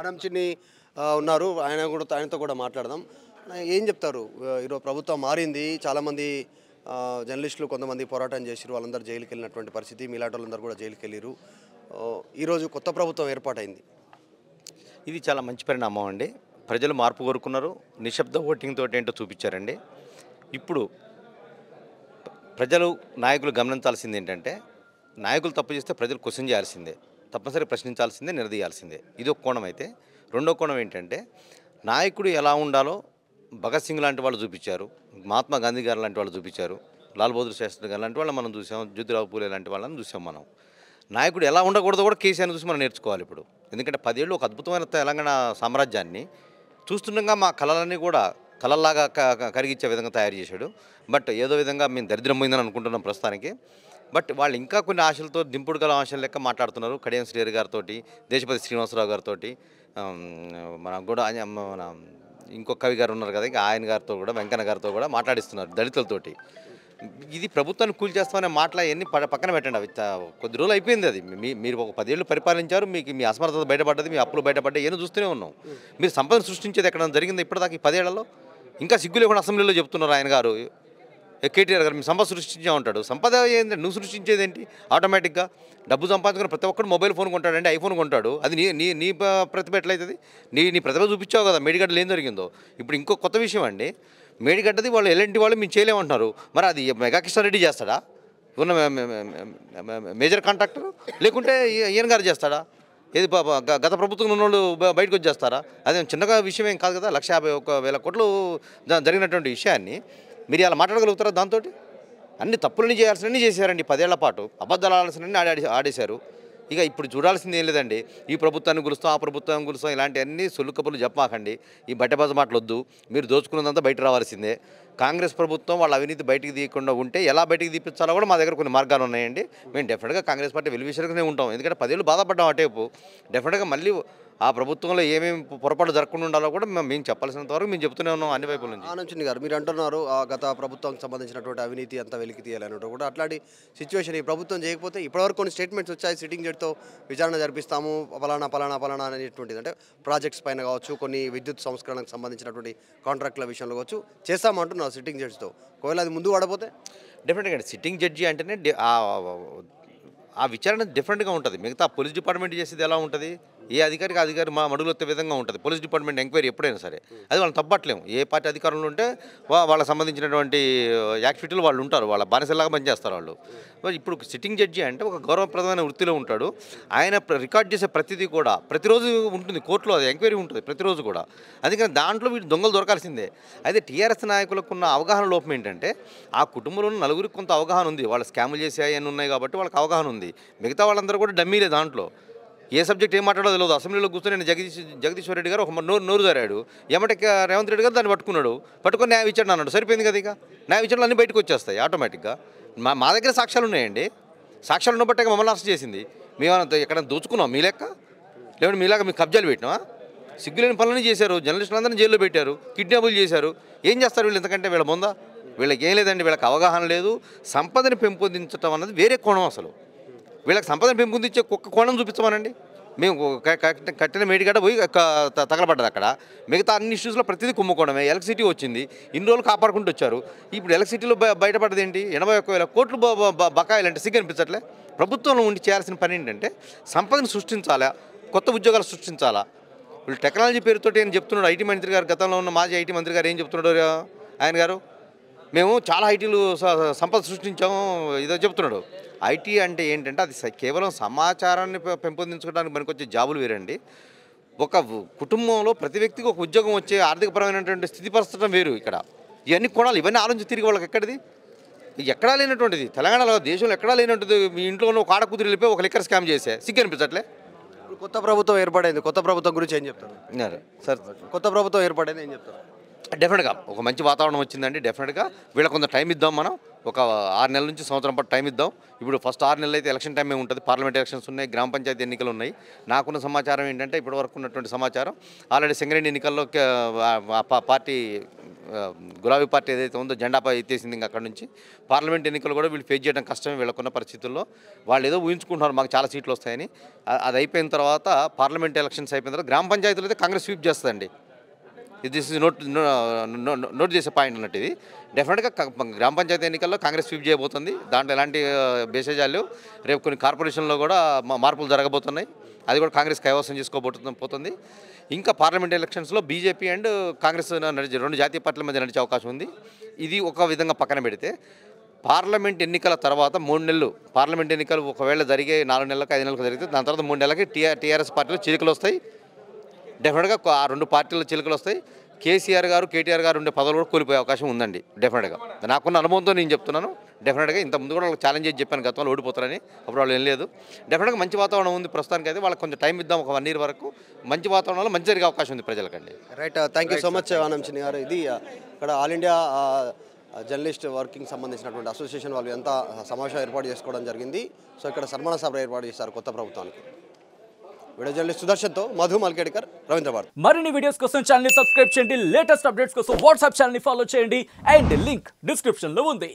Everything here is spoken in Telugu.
ఆనంచిని ఉన్నారు. ఆయనతో కూడా మాట్లాడదాం. ఏం చెప్తారు? ఈరోజు ప్రభుత్వం మారింది. చాలామంది జర్నలిస్టులు కొంతమంది పోరాటం చేసిరు. వాళ్ళందరూ జైలుకి వెళ్ళినటువంటి పరిస్థితి. మీలాంటి వాళ్ళందరూ కూడా జైలుకి వెళ్ళిరు. ఈరోజు కొత్త ప్రభుత్వం ఏర్పాటైంది. ఇది చాలా మంచి పరిణామం అండి. ప్రజలు మార్పు కోరుకున్నారు. నిశ్శబ్ద ఓటింగ్ తోటి ఏంటో చూపించారండి. ఇప్పుడు ప్రజలు నాయకులు గమనించాల్సింది ఏంటంటే, నాయకులు తప్పు చేస్తే ప్రజలు క్వశ్చన్ చేయాల్సిందే, తప్పనిసరి ప్రశ్నించాల్సిందే, నిలదీయాల్సిందే. ఇది ఒక కోణం అయితే, రెండో కోణం ఏంటంటే, నాయకుడు ఎలా ఉండాలో భగత్ సింగ్ లాంటి వాళ్ళు చూపించారు, మహాత్మా గాంధీ గారు లాంటి వాళ్ళు చూపించారు, లాల్ బహదూర్ శాస్త్రి గారు లాంటి వాళ్ళు మనం చూసాం, జ్యోతిరావు పూలే లాంటి వాళ్ళని చూసాం. మనం నాయకుడు ఎలా ఉండకూడదో కూడా కేసీఆర్ని చూసి మనం నేర్చుకోవాలి ఇప్పుడు. ఎందుకంటే 10 ఏళ్ళు ఒక అద్భుతమైన తెలంగాణ సామ్రాజ్యాన్ని చూస్తుండగా మా కళలన్నీ కూడా కళల్లాగా కరిగించే విధంగా తయారు చేశాడు. బట్ ఏదో విధంగా మేము దరిద్రం పోయిందని అనుకుంటున్నాం ప్రస్తుతానికి. బట్ వాళ్ళు ఇంకా కొన్ని ఆశలతో దింపుడు గల ఆశలు లెక్క మాట్లాడుతున్నారు. కడియం శ్రీహరి గారితో, దేశపతి శ్రీనివాసరావు గారితో, మన కూడా మన ఇంకొక కవి గారు ఉన్నారు కదా, ఇంకా ఆయన గారితో కూడా, వెంకన్న గారితో కూడా మాట్లాడిస్తున్నారు దళితులతోటి. ఇది ప్రభుత్వాన్ని కూల్చేస్తామనే మాటలు అవన్నీ పక్కన పెట్టండి. అవి కొద్ది రోజులు అయిపోయింది. అది మీరు ఒక 10 ఏళ్ళు పరిపాలించారు. మీకు మీ అసమర్థత బయటపడ్డది, మీ అప్పులు బయటపడ్డాయి, ఏమో చూస్తూనే ఉన్నాం. మీరు సంపదను సృష్టించేది ఎక్కడ జరిగింది ఇప్పటిదాకా ఈ 10 ఏళ్లలో? ఇంకా సిగ్గు లేకుండా అసెంబ్లీలో చెప్తున్నారు ఆయన గారు, కేటీఆర్ గారు, మీ సంపద సృష్టించా ఉంటాడు. సంపద ఏంటి? నువ్వు సృష్టించేది ఏంటి? ఆటోమేటిక్గా డబ్బు సంపాదించుకుని ప్రతి ఒక్కరు మొబైల్ ఫోన్ కొంటాడండి, ఐఫోన్ కొంటాడు. అది నీ నీ నీ ప్రతిభ ఎట్లయితుంది? నీ ప్రతిభ చూపించావు కదా. మేడిగడ్డలు ఏం జరిగిందో ఇప్పుడు ఇంకో కొత్త విషయం అండి. మేడిగడ్డది వాళ్ళు ఎలాంటి వాళ్ళు మేము చేయలేమంటున్నారు. మరి అది మెగా కిషన్ రెడ్డి చేస్తాడా, ఉన్న మేజర్ కాంట్రాక్టర్, లేకుంటే ఈయన గారు చేస్తాడా? ఏది గత ప్రభుత్వం ఉన్న వాళ్ళు బయటకు వచ్చేస్తారా? అదే చిన్నగా విషయం ఏం కాదు కదా. 1,51,000 కోట్లు జరిగినటువంటి విషయాన్ని మీరు ఇలా మాట్లాడగలుగుతారా? దాంతో అన్ని తప్పులని చేయాల్సినవన్నీ చేశారండి. 10 ఏళ్ల పాటు అబద్ధాలు ఆడాల్సినవన్నీ ఆడేశారు. ఇక ఇప్పుడు చూడాల్సింది ఏం లేదండి. ఈ ప్రభుత్వాన్ని గులుస్తాం, ఆ ప్రభుత్వాన్ని గులుస్తాం, ఇలాంటివన్నీ సొల్లు కబుర్లు చెప్పమాకండి. ఈ బట్టబాజు మాటలు వద్దు. మీరు దోచుకున్నదంతా బయట రావాల్సిందే. కాంగ్రెస్ ప్రభుత్వం వాళ్ళ అవినీతి బయటికి తీయకుండా ఉంటే ఎలా బయటికి తీపించాలో కూడా మా దగ్గర కొన్ని మార్గాలు ఉన్నాయండి. మేము డెఫినెట్గా కాంగ్రెస్ పార్టీ వెలువిషయంగానే ఉంటాం. ఎందుకంటే 10 ఏళ్ళు బాధపడ్డాం అటేపు. డెఫినెట్గా మళ్ళీ ఆ ప్రభుత్వంలో ఏమేమి పొరపాటు జరగకుండా ఉండాలో కూడా మేము చెప్పాల్సినంత వరకు మేము చెప్తూనే ఉన్నాం అన్ని వైపుల నుంచి. ఆనంచిని గారు, మీరు అంటున్నారు గత ప్రభుత్వానికి సంబంధించినటువంటి అవినీతి అంతా వెలికి తీయాలన్నట్టు కూడా. అట్లాంటి సిచ్యువేషన్ ఈ ప్రభుత్వం చేయకపోతే ఇప్పటివరకు కొన్ని స్టేట్మెంట్స్ వచ్చాయి. సిట్టింగ్ జడ్జితో విచారణ జరిపిస్తాము, పలానా అనేటువంటిది. అంటే ప్రాజెక్ట్స్ పైన కావచ్చు, కొన్ని విద్యుత్ సంస్కరణకు సంబంధించినటువంటి కాంట్రాక్టుల విషయంలో కావచ్చు చేస్తామంటున్నారు సిట్టింగ్ జడ్జితో. ఒకవేళ అది ముందు పడపోతే డెఫినెట్గా సిట్టింగ్ జడ్జి అంటేనే ఆ విచారణ డిఫరెంట్గా ఉంటుంది. మిగతా పోలీస్ డిపార్ట్మెంట్ చేసేది ఎలా ఉంటుంది? ఏ అధికారి మా మడుగులొత్తే విధంగా ఉంటుంది పోలీస్ డిపార్ట్మెంట్ ఎంక్వైరీ ఎప్పుడైనా సరే. అది వాళ్ళని తప్పట్లేము. ఏ పార్టీ అధికారంలో ఉంటే వాళ్ళకి సంబంధించినటువంటి యాక్టివిటీలు వాళ్ళు ఉంటారు, వాళ్ళ బానిసలాగా పనిచేస్తారు వాళ్ళు. ఇప్పుడు సిట్టింగ్ జడ్జి అంటే ఒక గౌరవప్రదమైన వృత్తిలో ఉంటాడు. ఆయన రికార్డ్ చేసే ప్రతిదీ కూడా ప్రతిరోజు ఉంటుంది కోర్టులో, అది ఎంక్వైరీ ఉంటుంది ప్రతిరోజు కూడా. అందుకని దాంట్లో వీళ్ళు దొంగలు దొరకాల్సిందే. అయితే టీఆర్ఎస్ నాయకులకు ఉన్న అవగాహన లోపం ఏంటంటే, ఆ కుటుంబంలో నలుగురికి కొంత అవగాహన ఉంది. వాళ్ళ స్కాములు చేసే అవన్నీ ఉన్నాయి కాబట్టి వాళ్ళకి అవగాహన ఉంది. మిగతా వాళ్ళందరూ కూడా డమ్మీలే. దాంట్లో ఏ సబ్జెక్ట్ ఏం మాట్లాడో తెలియదు. అసెంబ్లీలో కూర్చొని నేను జగదీశ్వర్ రెడ్డి గారు ఒక నోరు జారాడు. ఏమంటే రేవంత్ రెడ్డి గారు దాన్ని పట్టుకొని న్యాయ విచారణ అన్నాడు. సరిపోయింది కదా. ఇక న్యాయ విచారణలు అన్నీ బయటకు వచ్చేస్తాయి ఆటోమేటిక్గా. మా దగ్గర సాక్ష్యాలు ఉన్నాయండి. సాక్ష్యాలు ఉన్నబట్టే మమ్మల్ని అరెస్ట్ చేసింది. మేమేమన్నా ఎక్కడైనా దోచుకున్నాం మీ లెక్క? లేదంటే మీలాగా మీకు కబ్జాలు పెట్టినావా? సిగ్గులేని పనులని చేశారు. జర్నలిస్టులందరినీ జైల్లో పెట్టారు, కిడ్నాపులు చేశారు. ఏం చేస్తారు వీళ్ళు? ఎంతకంటే వీళ్ళ ముందా వీళ్ళకి ఏం లేదండి. వీళ్ళకి అవగాహన లేదు. సంపదని పెంపొందించడం అన్నది వేరే కోణం. అసలు వీళ్ళకి సంపదను పెంపొందించే ఒక్క కోణం చూపించమనండి. మేము కట్టిన మేడిగడ్డ పోయి తగలబడ్డది అక్కడ. మిగతా అన్ని ఇష్యూస్లో ప్రతిదీ కుంభకోణమే. ఎలక్ట్రిసిటీ వచ్చింది, ఇన్ని రోజులు కాపాడుకుంటూ వచ్చారు. ఇప్పుడు ఎలక్ట్రిసిటీలో బయటపడ్డది ఏంటి? 81,000 కోట్లు బకాయిలు. అంటే సిగ్గు అనిపించట్లే? ప్రభుత్వంలో ఉండి చేయాల్సిన పని ఏంటంటే సంపదను సృష్టించాలా, కొత్త ఉద్యోగాలు సృష్టించాలా. వీళ్ళు టెక్నాలజీ పేరుతో ఏం చెప్తున్నాడు ఐటీ మంత్రి గారు, గతంలో ఉన్న మాజీ ఐటీ మంత్రి గారు ఏం చెప్తున్నాడు ఆయన గారు? మేము చాలా ఐటీలు సంపద సృష్టించాము ఇదో చెప్తున్నాడు. ఐటీ అంటే ఏంటంటే అది కేవలం సమాచారాన్ని పెంపొందించుకోవడానికి పనికొచ్చే జాబులు వేరండి. ఒక కుటుంబంలో ప్రతి వ్యక్తికి ఒక ఉద్యోగం వచ్చే ఆర్థికపరమైనటువంటి స్థితిపరచడం వేరు. ఇక్కడ ఇవన్నీ కొనాలి. ఇవన్నీ ఆలోచించి తిరిగి వాళ్ళకి ఎక్కడిది ఎక్కడా లేనటువంటిది. తెలంగాణలో దేశంలో ఎక్కడా లేనటువంటిది. మీ ఇంట్లో ఉన్న ఒక ఆడకూతురు వెళ్ళిపోయి ఒక లిక్కర్ స్కామ్ చేసే సిగ్గు అనిపించట్లే? కొత్త ప్రభుత్వం ఏర్పడైంది. కొత్త ప్రభుత్వం గురించి ఏం చెప్తారు సార్? కొత్త ప్రభుత్వం ఏర్పడైంది ఏం చెప్తారు? డెఫినెట్గా ఒక మంచి వాతావరణం వచ్చిందండి. డెఫినెట్గా వీళ్ళకి కొంత టైం ఇద్దాం మనం. ఒక 6 నెలల నుంచి సంవత్సరం పాటు టైం ఇద్దాం. ఇప్పుడు ఫస్ట్ 6 నెలలు అయితే ఎలక్షన్ టైమే ఉంటుంది. పార్లమెంట్ ఎలక్షన్స్ ఉన్నాయి, గ్రామ పంచాయతీ ఎన్నికలు ఉన్నాయి. నాకున్న సమాచారం ఏంటంటే ఇప్పటి వరకు ఉన్నటువంటి సమాచారం ఆల్రెడీ సింగరేణి ఎన్నికల్లో పార్టీ గులాబీ పార్టీ ఏదైతే ఉందో జెండాపై ఎత్తేసింది. ఇంకా అక్కడ నుంచి పార్లమెంట్ ఎన్నికలు కూడా వీళ్ళు ఫేస్ చేయడం కష్టమే. వీళ్ళకున్న పరిస్థితుల్లో వాళ్ళు ఏదో ఊహించుకుంటున్నారు మాకు చాలా సీట్లు వస్తాయని. అది అయిపోయిన తర్వాత పార్లమెంట్ ఎలక్షన్స్ అయిపోయిన తర్వాత గ్రామ పంచాయతీలు అయితే కాంగ్రెస్ స్వీప్ చేస్తుందండి. దిస్ ఇస్ నోట్ చేసే పాయింట్ అన్నట్టు. ఇది డెఫినెట్గా గ్రామ పంచాయతీ ఎన్నికల్లో కాంగ్రెస్ స్వీప్ చేయబోతుంది. దాంట్లో ఎలాంటి బేసేజాలు రేపు కొన్ని కార్పొరేషన్లో కూడా మార్పులు జరగబోతున్నాయి. అది కూడా కాంగ్రెస్ కైవసం పోతుంది. ఇంకా పార్లమెంట్ ఎలక్షన్స్లో బీజేపీ అండ్ కాంగ్రెస్ రెండు జాతీయ పార్టీల మధ్య నడిచే అవకాశం ఉంది. ఇది ఒక విధంగా పక్కన పెడితే పార్లమెంట్ ఎన్నికల తర్వాత 3 నెలలు పార్లమెంట్ ఎన్నికలు ఒకవేళ జరిగే 4 నెలలకు 5 నెలలకు జరిగితే దాని తర్వాత 3 నెలలకి టీఆర్ఎస్ పార్టీలో చిలుకలు వస్తాయి. డెఫినెట్గా ఆ 2 పార్టీల చిలుకలు వస్తాయి. కేసీఆర్ గారు కేటీఆర్ గారు ఉండే పదవులు కూడా కోల్పోయే అవకాశం ఉందండి. డెఫినెట్గా నాకున్న అనుభవంతో నేను చెప్తున్నాను. డెఫినెట్గా ఇంత ముందు కూడా వాళ్ళకి ఛాలెంజ్ చేసి చెప్పాను గతంలో ఓడిపోతారని. అప్పుడు వాళ్ళు ఏం లేదు. డెఫినెట్గా మంచి వాతావరణం ఉంది ప్రస్తుతానికి. అయితే వాళ్ళకి కొంచెం టైం ఇద్దాం, ఒక 1 year వరకు మంచి వాతావరణంలో మంచి జరిగే అవకాశం ఉంది ప్రజలకండి. Right, thank you so much Anand garu. ఇది ఇక్కడ ఆల్ ఇండియా జర్నలిస్ట్ వర్కింగ్ సంబంధించినటువంటి అసోసియేషన్ వాళ్ళు ఎంత సమావేశం ఏర్పాటు చేసుకోవడం జరిగింది. సో ఇక్కడ సన్మాన సభ ఏర్పాటు చేశారు కొత్త ప్రభుత్వానికి. వీడియో జర్నలిస్ట్ సుదర్శన్తో మధు మల్కేడ్కర్, రవీంద్ర భారత్. మరిన్ని వీడియోస్ కోసం ఛానల్ ని సబ్స్క్రైబ్ చేయండి. లేటెస్ట్ అప్డేట్స్ కోసం వాట్సాప్ ఛానల్ ని ఫాలో చేయండి. అండ్ లింక్ డిస్క్రిప్షన్ లో ఉంది.